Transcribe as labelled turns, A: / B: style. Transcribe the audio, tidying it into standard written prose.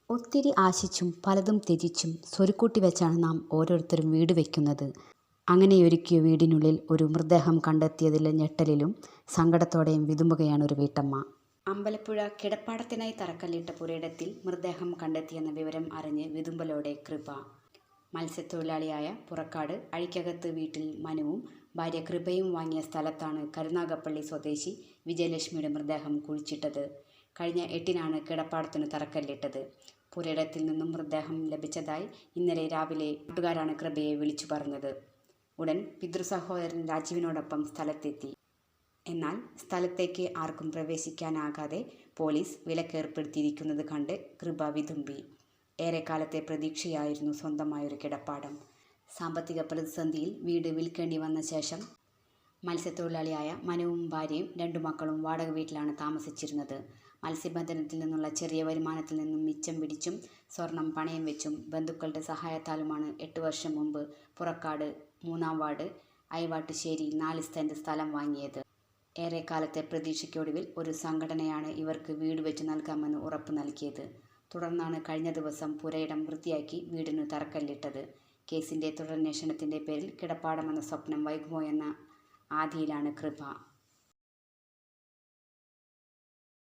A: ഒത്തിരി ആശിച്ചും പലതും ത്യജിച്ചും സ്വരുക്കൂട്ടി വെച്ചാണ് നാം ഓരോരുത്തരും വീട് വയ്ക്കുന്നത്. അങ്ങനെയൊരുക്കിയ വീടിനുള്ളിൽ ഒരു മൃതദേഹം കണ്ടെത്തിയതിൽ ഞെട്ടലിലും സങ്കടത്തോടെയും വിതുമ്പുകയാണ് ഒരു വീട്ടമ്മ. അമ്പലപ്പുഴ കിടപ്പാടത്തിനായി തറക്കല്ലിട്ട പുരയിടത്തിൽ മൃതദേഹം കണ്ടെത്തിയെന്ന വിവരം അറിഞ്ഞ് വിതുമ്പലോടെ കൃപ. മത്സ്യത്തൊഴിലാളിയായ പുറക്കാട് അഴിക്കകത്ത് വീട്ടിൽ മനുവും ഭാര്യ കൃപയും വാങ്ങിയ സ്ഥലത്താണ് കരുനാഗപ്പള്ളി സ്വദേശി വിജയലക്ഷ്മിയുടെ മൃതദേഹം കുഴിച്ചിട്ടത്. കഴിഞ്ഞ 8-നാണ് കിടപ്പാടത്തിന് തറക്കല്ലിട്ടത്. പുരയിടത്തിൽ നിന്നും മൃതദേഹം ലഭിച്ചതായി ഇന്നലെ രാവിലെ നാട്ടുകാരാണ് കൃപയെ വിളിച്ചു പറഞ്ഞത്. ഉടൻ പിതൃസഹോദരൻ രാജീവിനോടൊപ്പം സ്ഥലത്തെത്തി. എന്നാൽ സ്ഥലത്തേക്ക് ആർക്കും പ്രവേശിക്കാനാകാതെ പോലീസ് വിലക്കേർപ്പെടുത്തിയിരിക്കുന്നത് കണ്ട് കൃപ വിതുമ്പി. ഏറെക്കാലത്തെ പ്രതീക്ഷയായിരുന്നു സ്വന്തമായൊരു കിടപ്പാടം. സാമ്പത്തിക പ്രതിസന്ധിയിൽ വീട് വിൽക്കേണ്ടി വന്ന ശേഷം മത്സ്യത്തൊഴിലാളിയായ മനുവും ഭാര്യയും 2 മക്കളും വാടക വീട്ടിലാണ് താമസിച്ചിരുന്നത്. മത്സ്യബന്ധനത്തിൽ നിന്നുള്ള ചെറിയ വരുമാനത്തിൽ നിന്നും മിച്ചം പിടിച്ചും സ്വർണം പണയം വെച്ചും ബന്ധുക്കളുടെ സഹായത്താലുമാണ് 8 വർഷം മുമ്പ് പുറക്കാട് 3-ാം വാർഡ് ഐവാട്ടുശ്ശേരിയിൽ 4 സെന്റ് സ്ഥലം വാങ്ങിയത്. ഏറെക്കാലത്തെ പ്രതീക്ഷയ്ക്കൊടുവിൽ ഒരു സംഘടനയാണ് ഇവർക്ക് വീട് വെച്ച് നൽകാമെന്ന് ഉറപ്പ് നൽകിയത്. തുടർന്നാണ് കഴിഞ്ഞ ദിവസം പുരയിടം വൃത്തിയാക്കി വീടിന് തറക്കല്ലിട്ടത്. കേസിന്റെ തുടരന്വേഷണത്തിന്റെ പേരിൽ കിടപ്പാടമെന്ന സ്വപ്നം വൈകുമോ എന്ന ആധിയിലാണ് കൃപ.